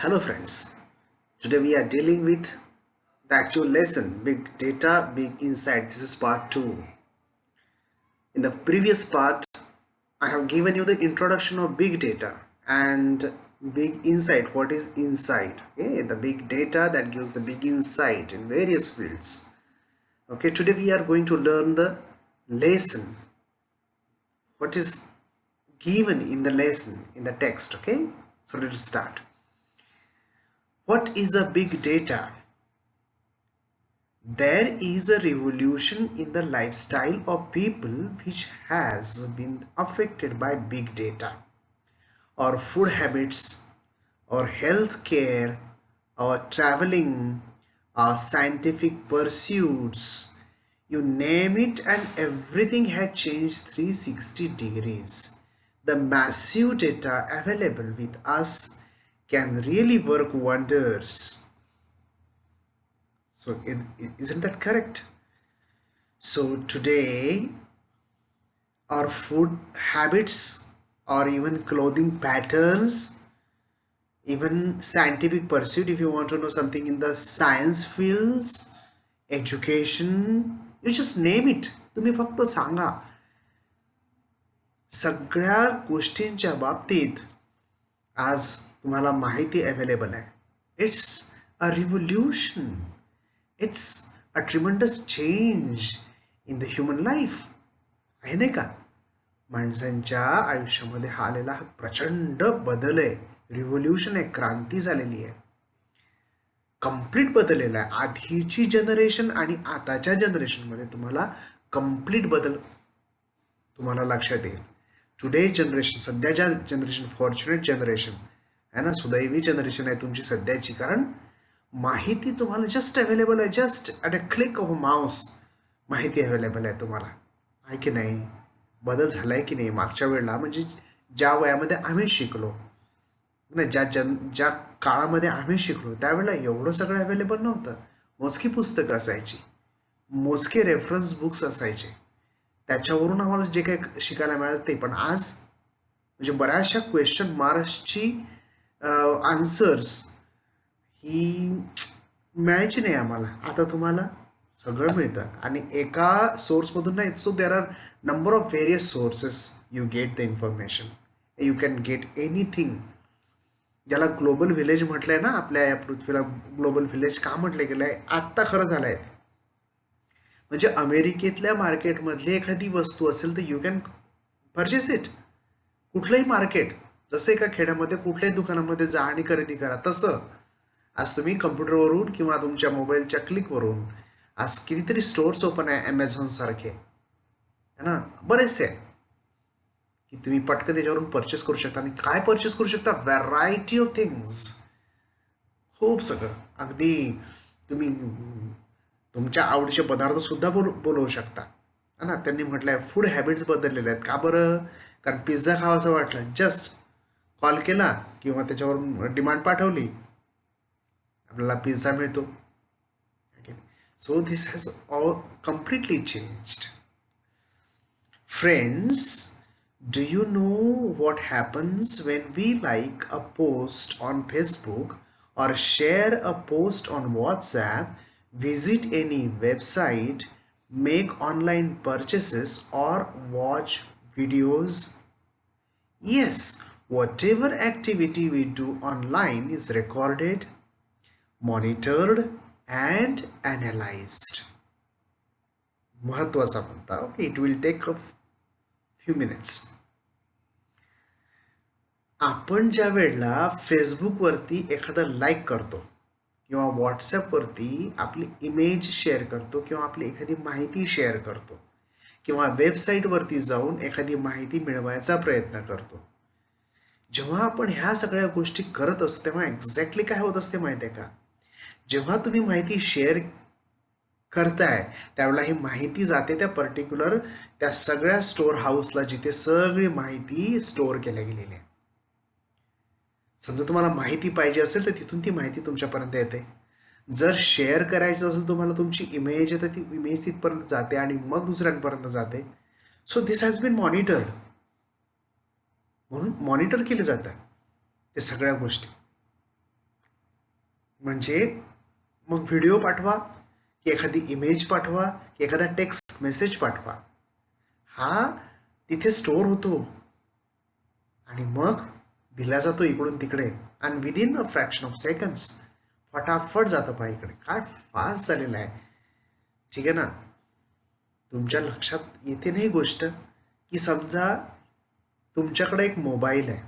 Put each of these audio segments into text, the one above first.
Hello friends, today we are dealing with the actual lesson Big Data, Big Insight. This is part 2. In the previous part, I have given you the introduction of big data and big insight. What is insight? Okay, the big data that gives the big insight in various fields. Okay, today we are going to learn the lesson. What is given in the lesson in the text? Okay, so let's start. What is a big data? There is a revolution in the lifestyle of people which has been affected by big data. Our food habits, our health care, our traveling, our scientific pursuits, you name it, and everything has changed 360 degrees. The massive data available with us can really work wonders. So, isn't that correct? So, today, our food habits, or even clothing patterns, even scientific pursuit, if you want to know something in the science fields, education, you just name it. तुम्ही फक्त सांगा. सगळ्या गोष्टींच्या बाबतीत आज तुम्हाला माहिती available आहे. It's a revolution. It's a tremendous change in the human life. आहे नाही का? माणसांच्या आयुष्यामध्ये हा आलेला हा प्रचंड बदल आहे. रिव्होल्यूशन आहे, क्रांती झालेली आहे. कम्प्लीट बदललेला आहे. आधीची जनरेशन आणि आताच्या जनरेशनमध्ये तुम्हाला कम्प्लीट बदल तुम्हाला लक्षात येईल. टुडे जनरेशन, सध्याच्या जनरेशन, फॉर्च्युनेट जनरेशन आहे ना, सुदैवी जनरेशन आहे तुमची सध्याची. कारण माहिती तुम्हाला जस्ट अवेलेबल आहे. Just at a click of a mouse माहिती अवेलेबल आहे तुम्हाला. आहे की नाही? बदल झाला आहे की नाही? मागच्या वेळेला म्हणजे ज्या वयामध्ये आम्ही शिकलो ना, ज्या काळामध्ये आम्ही शिकलो त्यावेळेला एवढं सगळं अवेलेबल नव्हतं. मोजकी पुस्तकं असायची, मोजके रेफरन्स बुक्स असायचे, त्याच्यावरून आम्हाला जे काही शिकायला मिळालं ते. पण आज म्हणजे बऱ्याचशा क्वेश्चन मार्क्सची आन्सर्स ही मिळायची नाही आम्हाला. आता तुम्हाला सगळं मिळतं आणि एका सोर्समधून नाही. So there are number of various sources you get the information. You can get anything. ज्याला ग्लोबल व्हिलेज म्हटलंय ना, आपल्या या पृथ्वीला ग्लोबल व्हिलेज का म्हटलं गेलं आहे? आत्ता खरं झालं आहे. म्हणजे अमेरिकेतल्या मार्केटमधली एखादी वस्तू असेल तर यू कॅन परचेस इट. कुठलंही मार्केट, जसं एका खेड्यामध्ये कुठल्याही दुकानामध्ये जा आणि खरेदी करा, तसं आज तुम्ही कम्प्युटरवरून किंवा तुमच्या मोबाईलच्या क्लिकवरून आज कितीतरी स्टोअर्स ओपन आहे ॲमेझॉन सारखे, है ना, बरेचसे आहे की तुम्ही पटकन त्याच्यावरून परचेस करू शकता. आणि काय परचेस करू शकता? Variety of things. खूप सगळं. अगदी तुम्ही तुमच्या आवडीचे पदार्थ सुद्धा बोलवू शकता. है ना. त्यांनी म्हटलंय फूड हॅबिट्स बदललेले आहेत. का बरं? कारण पिझ्झा खावासं वाटलं, जस्ट कॉल केला किंवा त्याच्यावरून डिमांड पाठवली, आपल्याला पिझ्झा मिळतो. So this has all completely changed. Friends, do you know what happens when we like a post on Facebook or share a post on WhatsApp, visit any website, make online purchases, or watch videos? Yes, whatever activity we do online is recorded, monitored, and analyzed. महत्वाचा मुद्दा. Okay, it will take a few minutes. आपण ज्या वेळेला फेसबुकवरती एखादं like करतो किंवा व्हॉट्सॲपवरती आपली इमेज शेअर करतो किंवा आपली एखादी माहिती शेअर करतो किंवा वेबसाईटवरती जाऊन एखादी माहिती मिळवायचा प्रयत्न करतो, जेव्हा आपण ह्या सगळ्या गोष्टी करत असतो तेव्हा एक्झॅक्टली काय होत असते माहिती आहे का? जेव्हा तुम्ही माहिती शेअर करताय त्यावेळेला ही माहिती जाते त्या पर्टिक्युलर त्या सगळ्या स्टोअर हाऊसला जिथे सगळी माहिती स्टोअर केल्या गेलेली आहे. समजा तुम्हाला माहिती पाहिजे असेल तर तिथून ती माहिती तुमच्यापर्यंत येते. जर शेअर करायचं असेल तुम्हाला तुमची इमेज आहे तर ती इमेज तिथपर्यंत जाते आणि मग दुसऱ्यांपर्यंत जाते. So this has been monitored. म्हणून मॉनिटर केले जातात ते सगळ्या गोष्टी. म्हणजे मग व्हिडिओ पाठवा की एखादी इमेज पाठवा की एखादा टेक्स्ट मेसेज पाठवा, हा तिथे स्टोअर होतो आणि मग दिला जातो इकडून तिकडे, आणि within a fraction of seconds फटाफट जातं पहा इकडे. काय फास्ट झालेलं आहे. ठीक आहे ना. तुमच्या लक्षात येते नाही गोष्ट की समजा तुमच्याकडे एक मोबाईल आहे.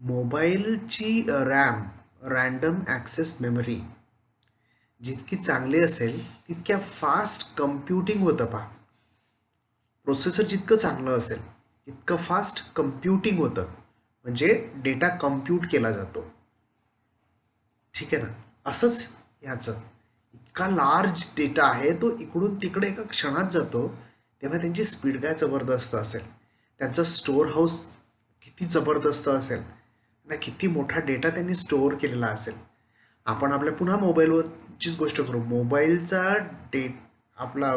मोबाईलची रॅम, रँडम ॲक्सेस मेमरी जितकी चांगली असेल तितक्या फास्ट कम्प्युटिंग होतं पहा. प्रोसेसर जितकं चांगलं असेल तितकं फास्ट कम्प्युटिंग होतं, म्हणजे डेटा कम्प्यूट केला जातो. ठीक आहे ना. असंच ह्याचं इतका लार्ज डेटा आहे, तो इकडून तिकडे एका क्षणात जातो, तेव्हा त्यांची स्पीड काय जबरदस्त असेल, त्यांचं स्टोअर हाऊस किती जबरदस्त असेल ना, किती मोठा डेटा त्यांनी स्टोअर केलेला असेल. आपण आपल्या पुन्हा मोबाईलवरचीच गोष्ट करू. मोबाईलचा आपला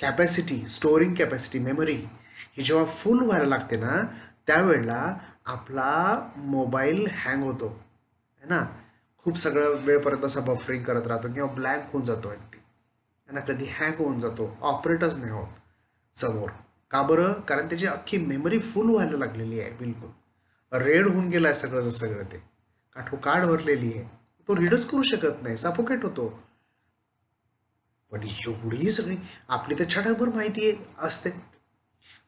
कॅपॅसिटी, स्टोअरिंग कॅपॅसिटी, मेमरी ही जेव्हा फुल व्हायला लागते ना, त्यावेळेला आपला मोबाईल हँग होतो है ना. खूप सगळं वेळपर्यंत असा बफरिंग करत राहतो किंवा ब्लँक होऊन जातो अगदी है ना. कधी हँग होऊन जातो, ऑपरेटच नाही होत समोर. का बरं? कारण त्याची अख्खी मेमरी फुल व्हायला लागलेली आहे, बिलकुल रेड होऊन गेलाय सगळंच सगळं. ते काठोकाठ भरलेली आहे, तो रीडच करू शकत नाही, सफोकेट होतो. पण एवढी सगळी आपली तर छटाकभर माहिती असते,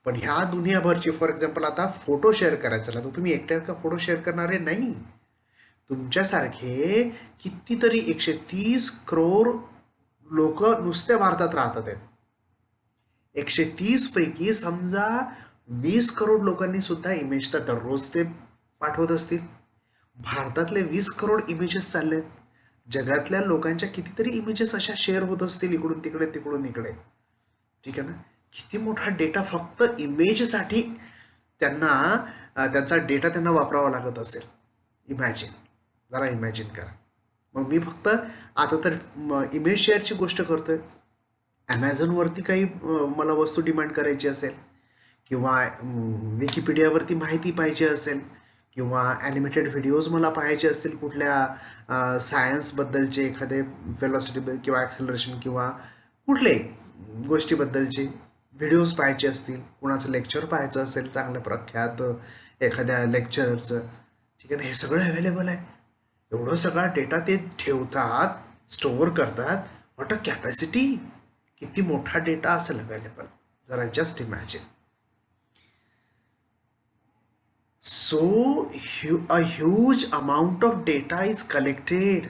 पण ह्या दुनियाभरची, फॉर एक्झाम्पल आता फोटो शेअर करायचा तर तुम्ही एकट्या का फोटो शेअर करणारे नाही. तुमच्यासारखे कितीतरी 130 करोड लोक नुसत्या भारतात राहतात आहेत. 130 पैकी समजा 20 करोड लोकांनी सुद्धा इमेज तर दररोज ते पाठवत असतील. भारतातले 20 करोड इमेजेस चाललेत. जगातल्या लोकांच्या कितीतरी इमेजेस अशा शेअर होत असतील इकडून तिकडे तिकडून इकडे. ठीक आहे ना. किती मोठा डेटा फक्त इमेजसाठी त्यांना, त्यांचा डेटा त्यांना वापरावा लागत असेल. इमॅजिन, जरा इमॅजिन करा. मग मी फक्त आता तर इमेज शेअरची गोष्ट करतोय. ॲमेझॉनवरती काही मला वस्तू डिमांड करायची असेल, किंवा विकिपीडियावरती माहिती पाहिजे असेल, किंवा ॲनिमेटेड व्हिडिओज मला पाहायचे असतील कुठल्या सायन्सबद्दलचे, एखादे वेलॉसिटी किंवा ॲक्सेलरेशन किंवा कुठले गोष्टीबद्दलचे व्हिडिओज पाहायचे असतील, कुणाचं लेक्चर पाहायचं असेल चांगल्या प्रख्यात एखाद्या लेक्चररचं, ठीक आहे ना, हे सगळं अवेलेबल आहे. एवढं सगळा डेटा ते ठेवतात, स्टोअर करतात. What a capacity. किती मोठा डेटा असेल अवेलेबल, जरा just imagine. So a huge amount of data is collected.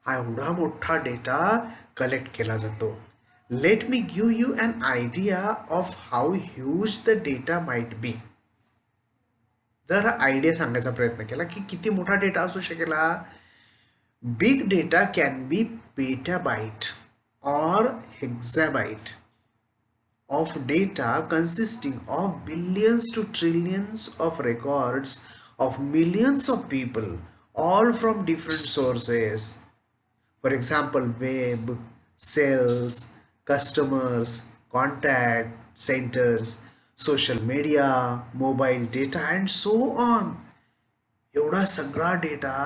हा एवढा मोठा डेटा कलेक्ट केला जातो. Let me give you an idea of how huge the data might be. जर आयडिया सांगायचा प्रयत्न केला की किती मोठा डेटा असू शकेल हा. Big data can be petabyte or hexabyte of data consisting of billions to trillions of records of millions of people, all from different sources. For example, web, sales, customers, contact centers, social media, mobile data and so on. एवढा सगळा data,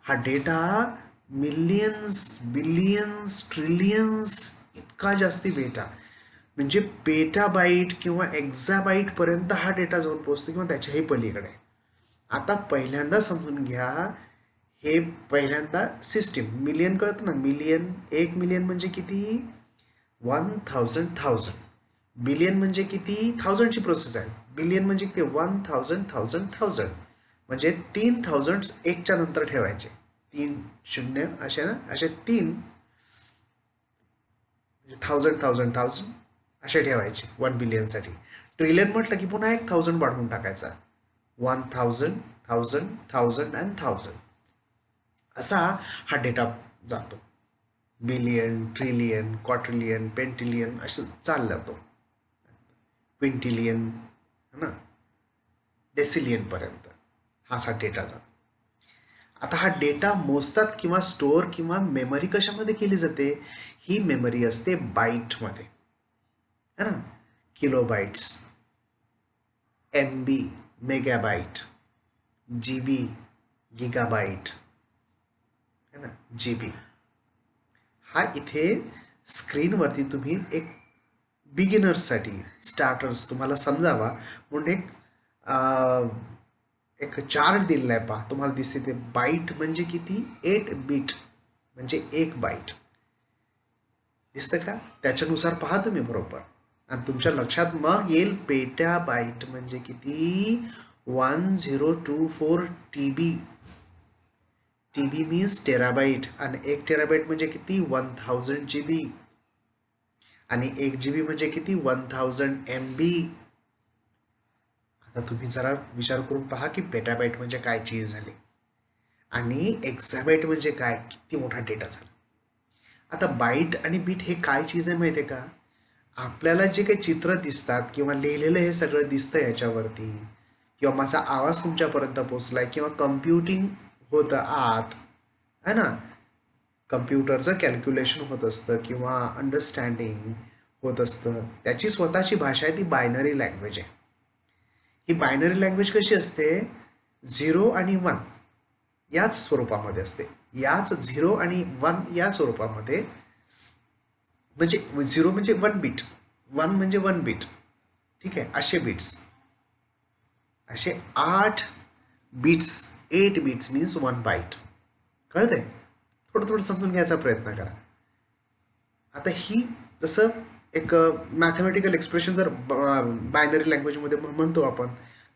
हा data millions, billions, trillions इतका जास्ती data, म्हणजे पेटाबाईट किंवा एक्झाबाईट पर्यंत हा data जाऊन पोहोचतो किंवा त्याच्याही पलीकडे. आता पहिल्यांदा समजून घ्या, हे पहिल्यांदा सिस्टीम मिलियन कळतं ना. मिलियन, 1 मिलियन म्हणजे किती? 1000,000. बिलियन म्हणजे किती? थाउजंडची प्रोसेस आहे. बिलियन म्हणजे किती? 1000,000,000 म्हणजे 3000 एकच्या नंतर ठेवायचे, 3 शून्य असे ना, असे 3 1000 1000 1000 असे ठेवायचे 1 बिलियनसाठी. ट्रिलियन म्हटलं की पुन्हा 1000 वाढवून टाकायचा, 1000 1000 1000 अँड 1000 असा हा डेटा जातो. बिलियन, ट्रिलियन, क्वार्टिलियन, पेंटिलियन असं चालला जातो, क्विंटिलियन है ना, डेसिलियनपर्यंत हा असा डेटा जातो. आता हा डेटा मोजतात किंवा स्टोअर किंवा मेमरी कशामध्ये केली जाते? ही मेमरी असते बाईटमध्ये है ना. किलोबाईट्स, MB मेगाबाईट, GB गिगाबाईट है ना, GB. हा इथे स्क्रीनवरती तुम्ही एक बिगिनर्ससाठी, स्टार्टर्स तुम्हाला समजावा म्हणून एक चार्ट दिलेला आहे पहा, तुम्हाला दिसते ते. बाईट म्हणजे किती? 8 बीट म्हणजे 1 बाईट. दिसतं का? त्याच्यानुसार पहा तुम्ही बरोबर, आणि तुमच्या लक्षात मग येईल पेटा बाईट म्हणजे किती? 1024 TB. TB मीन्स टेराबाईट, आणि 1 टेराबाईट म्हणजे किती? 1000 GB. आणि 1 GB म्हणजे किती? 1000 MB. आता तुम्ही जरा विचार करून पहा की पेटाबाईट म्हणजे काय चीज झाली, आणि एक्झाबाईट म्हणजे काय, किती मोठा डेटा झाला. आता बाईट आणि बीट हे काय चीज आहे माहिती आहे का? आपल्याला जे काही चित्र दिसतात किंवा लिहिलेलं हे सगळं दिसतं याच्यावरती, किंवा माझा आवाज तुमच्यापर्यंत पोचलाय, किंवा कम्प्युटिंग होतं आत, है ना, कम्प्युटरचं कॅल्क्युलेशन होत असतं किंवा अंडरस्टँडिंग होत असतं, त्याची स्वतःची भाषा आहे, ती बायनरी लँग्वेज आहे. ही बायनरी लँग्वेज कशी असते? 0 आणि 1 याच स्वरूपामध्ये असते, याच 0 आणि 1 या स्वरूपामध्ये. म्हणजे 0 म्हणजे 1 बीट, 1 म्हणजे 1 बीट, ठीक आहे, असे बीट्स, असे 8 बीट्स. 8 beats means 1 bite. कळतंय? थोडं थोडं समजून घ्यायचा प्रयत्न करा. आता ही जसं एक मॅथमॅटिकल एक्सप्रेशन जर बायनरी लँग्वेजमध्ये म्हणतो आपण,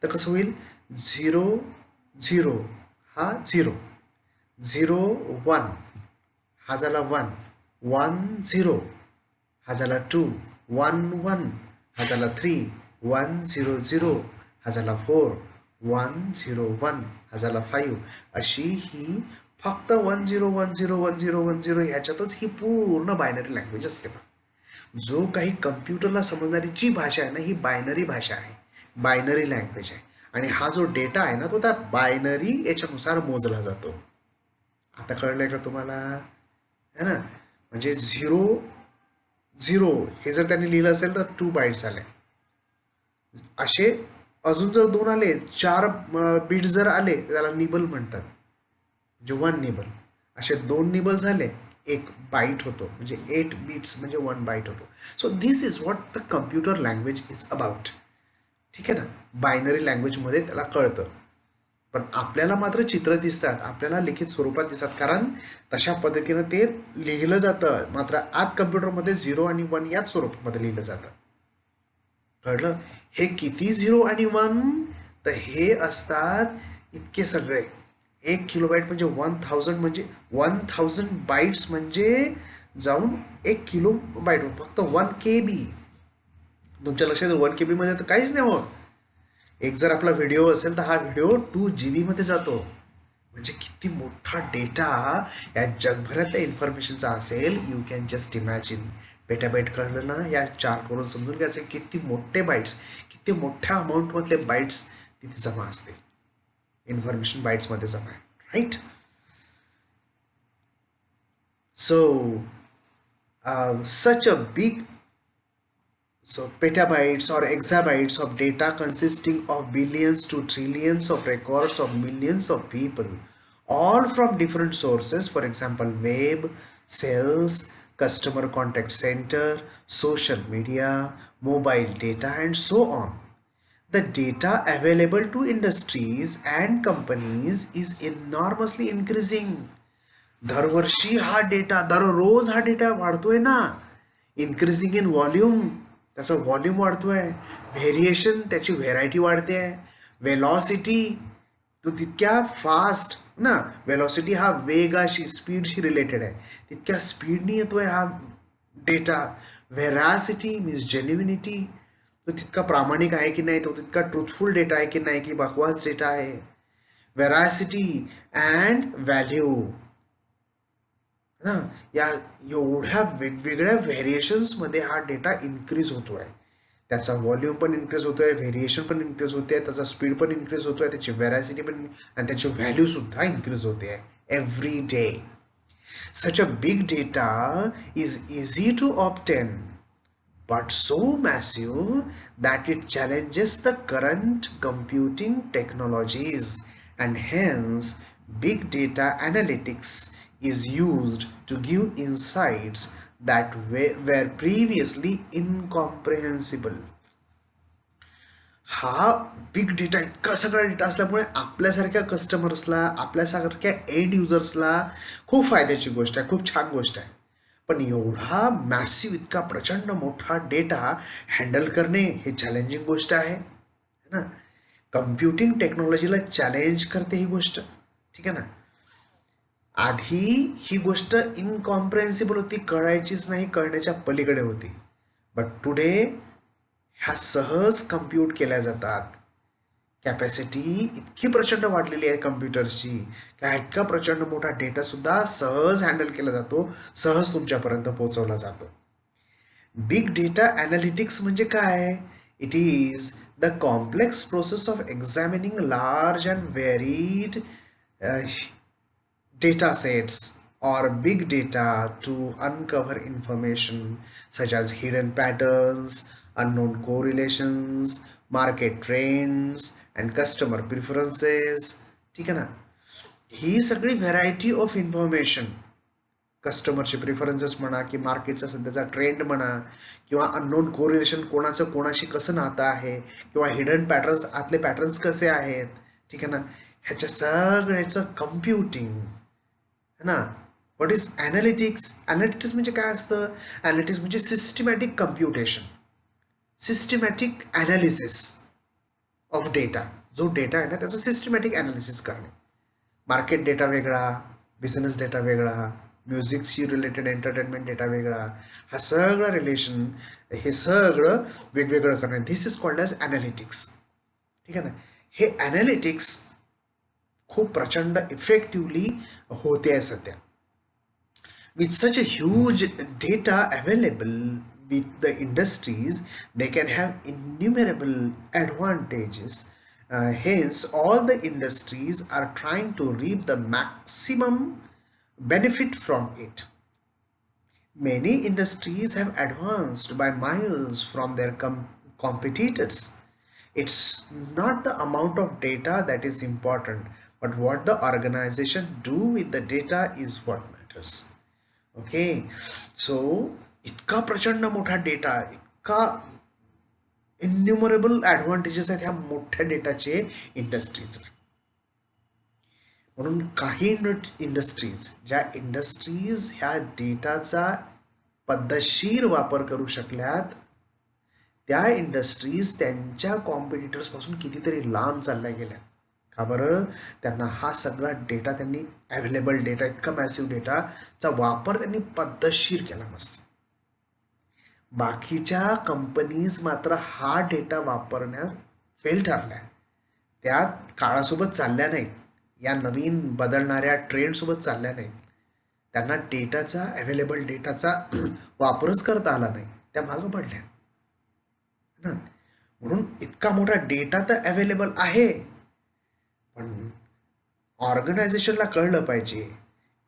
तर कसं होईल? 0 0 हा 0, 0 1 हा झाला 1, 1 0 हा झाला 2, 1 1 हा झाला 3, 1 0 0 हा झाला 4, 1 0 1 हा झाला 5. अशी ही फक्त 10 10 10 10 ह्याच्यातच ही पूर्ण बायनरी लँग्वेज असते. जो काही कम्प्युटरला समजणारी जी भाषा आहे ना, ही बायनरी भाषा आहे, बायनरी लँग्वेज आहे. आणि हा जो डेटा आहे ना, तो त्या बायनरी याच्यानुसार मोजला जातो. आता कळलंय का तुम्हाला? है ना, म्हणजे 0 0 हे जर त्यांनी लिहिलं असेल तर 2 बाईट्स आले. असे अजून जर 2 आले, 4 बीट जर आले, त्याला निबल म्हणतात, म्हणजे 1 निबल. असे 2 निबल झाले, 1 बाईट होतो, म्हणजे 8 बीट्स म्हणजे 1 बाईट होतो. So this is what the computer language is about. ठीक आहे ना, बायनरी लँग्वेजमध्ये त्याला कळतं. पण आपल्याला मात्र चित्र दिसतात, आपल्याला लिखित स्वरूपात दिसतात, कारण तशा पद्धतीनं ते लिहिलं जातं. मात्र आत कम्प्युटरमध्ये 0 आणि 1 याच स्वरूपामध्ये लिहिलं जातं. कळलं? हे किती 0 आणि 1? तर हे असतात इतके सगळे. 1 किलोबाईट म्हणजे 1000, म्हणजे 1000 बाईट्स म्हणजे जाऊन 1 किलोबाईट, फक्त 1 KB. तुमच्या लक्षात 1 KB मध्ये तर काहीच नाही होत. एक जर आपला व्हिडिओ असेल तर हा व्हिडिओ 2 GB मध्ये जातो. म्हणजे किती मोठा डेटा या जगभरातल्या इन्फॉर्मेशनचा असेल, यू कॅन जस्ट इमॅजिन. पेटाबाईट कळलं ना, या 4 करून समजून घ्यायचं किती मोठे बाईट्स, किती मोठ्या अमाऊंटमधले बाईट्स तिथे जमा असते. इन्फॉर्मेशन बाईट्समध्ये जमा आहे, right? So such a big, so petabytes or exabytes of data consisting of billions to trillions of records of millions of people, all from different sources, for example web, sales, customer contact center, social media, mobile data, and so on. The data available to industries and companies is enormously increasing. दरवर्षी हा data, दररोज हा data वाढतोय ना. Increasing in volume, त्याचा volume वाढतोय. Variation, त्याची variety वाढते आहे. वेलॉसिटी, तो तितक्या फास्ट ना, वेलॉसिटी हा वेगाशी, स्पीडशी रिलेटेड आहे, तितक्या स्पीडनी येतोय हा डेटा. व्हेरासिटी मीन्स जेन्युनिटी, तो तितका प्रामाणिक आहे की नाही, तो तितका ट्रुथफुल डेटा आहे की नाही, की बकवास डेटा आहे. व्हेरासिटी अँड व्हॅल्यू ना, या एवढ्या वेगवेगळ्या व्हेरिएशन्समध्ये हा डेटा इन्क्रीज होतो आहे. त्याचा व्हॉल्यूम पण इन्क्रीज होतो आहे, व्हेरिएशन पण इन्क्रीज होते आहे, त्याचा स्पीड पण इन्क्रीज होतो आहे, त्याची व्हेरासिटी पण, आणि त्याची व्हॅल्यूसुद्धा इन्क्रीज होते आहे every day. Such a big data is easy to obtain, but so massive that it challenges the current computing technologies, and hence big data analytics is used to give insights that were previously incomprehensible. हा big data, इतका सगळा data असल्यामुळे आपल्यासारख्या कस्टमर्सला, आपल्यासारख्या end युजर्सला खूप फायद्याची गोष्ट आहे, खूप छान गोष्ट आहे. पण एवढा मॅसिव्ह, इतका प्रचंड मोठा डेटा हँडल करणे हे चॅलेंजिंग गोष्ट आहे ना. कम्प्युटिंग टेक्नॉलॉजीला चॅलेंज करते ही गोष्ट, ठीक आहे ना. आधी ही गोष्ट इनकॉम्प्रेन्सिबल होती, कळायचीच नाही, कळण्याच्या पलीकडे होती. बट टुडे ह्या सहज कम्प्यूट केल्या जातात. कॅपॅसिटी इतकी प्रचंड वाढलेली आहे कम्प्युटर्सची, की इतका प्रचंड मोठा डेटासुद्धा सहज हँडल केला जातो, सहज तुमच्यापर्यंत पोहोचवला जातो. बिग डेटा ॲनालिटिक्स म्हणजे काय? It is the complex process of examining large and व्हेरीड data sets or big data to uncover information such as hidden patterns, unknown correlations, market trends and customer preferences. ठीक आहे ना. ही सगळी variety of information, कस्टमरचे preferences म्हणा, की मार्केटचा सध्याचा trend म्हणा, किंवा अननोन कोरिलेशन, कोणाचं कोणाशी कसं नातं आहे, किंवा हिडन पॅटर्न्स, आतले पॅटर्न्स कसे आहेत, ठीक आहे ना. ह्याच्या सगळ्याचं कम्प्युटिंग है ना. What is analytics? ॲनालिटिक्स म्हणजे काय असतं? ॲनालिटिक्स म्हणजे systematic computation, systematic analysis of data. जो डेटा आहे ना त्याचं सिस्टमॅटिक ॲनालिसिस करणे. मार्केट डेटा वेगळा, बिझनेस डेटा वेगळा, म्युझिकशी रिलेटेड एंटरटेनमेंट डेटा वेगळा, हा सगळं रिलेशन, हे सगळं वेगवेगळं करणे, this is called as analytics. ठीक आहे ना. हे ॲनालिटिक्स खूप प्रचंड इफेक्टिव्हली होते आहे सध्या. With such a huge data available with the industries, they can have innumerable advantages. Hence, all the industries are trying to reap the maximum benefit from it. Many industries have advanced by miles from their competitors. It's not the amount of data that is important, but what the organization do with the data is what matters. Okay. So इतका प्रचंड मोठा data, इतका इन्युमरेबल advantages आहेत ह्या मोठ्या डेटाचे इंडस्ट्रीजला. म्हणून काही इंडस्ट्रीज, ज्या इंडस्ट्रीज ह्या डेटाचा पद्धतशीर वापर करू शकल्यात, त्या इंडस्ट्रीज त्यांच्या कॉम्पिटिटर्सपासून कितीतरी लांब चालल्या गेल्या. का बरं? त्यांना हा सगळा डेटा, त्यांनी अवेलेबल डेटा, इतका मॅसिव्ह डेटाचा वापर त्यांनी पद्धतशीर केला नसता. बाकीच्या कंपनीज मात्र हा डेटा वापरण्यास फेल ठरल्या, त्या काळासोबत चालल्या नाहीत, या नवीन बदलणाऱ्या ट्रेंडसोबत चालल्या नाहीत. त्यांना डेटाचा, अवेलेबल डेटाचा वापरच करता आला नाही, त्या मागं पडल्या ना. म्हणून इतका मोठा डेटा तर अवेलेबल आहे, पण ऑर्गनायझेशनला कळलं पाहिजे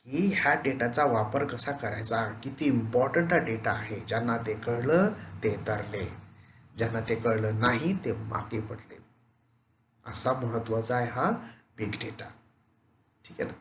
की ह्या डेटाचा वापर कसा करायचा, किती इम्पॉर्टंट हा डेटा आहे. ज्यांना ते कळलं ते तरले, ज्यांना ते कळलं नाही ते मागे पडले. असा महत्त्वाचा आहे हा बिग डेटा. ठीक आहे ना.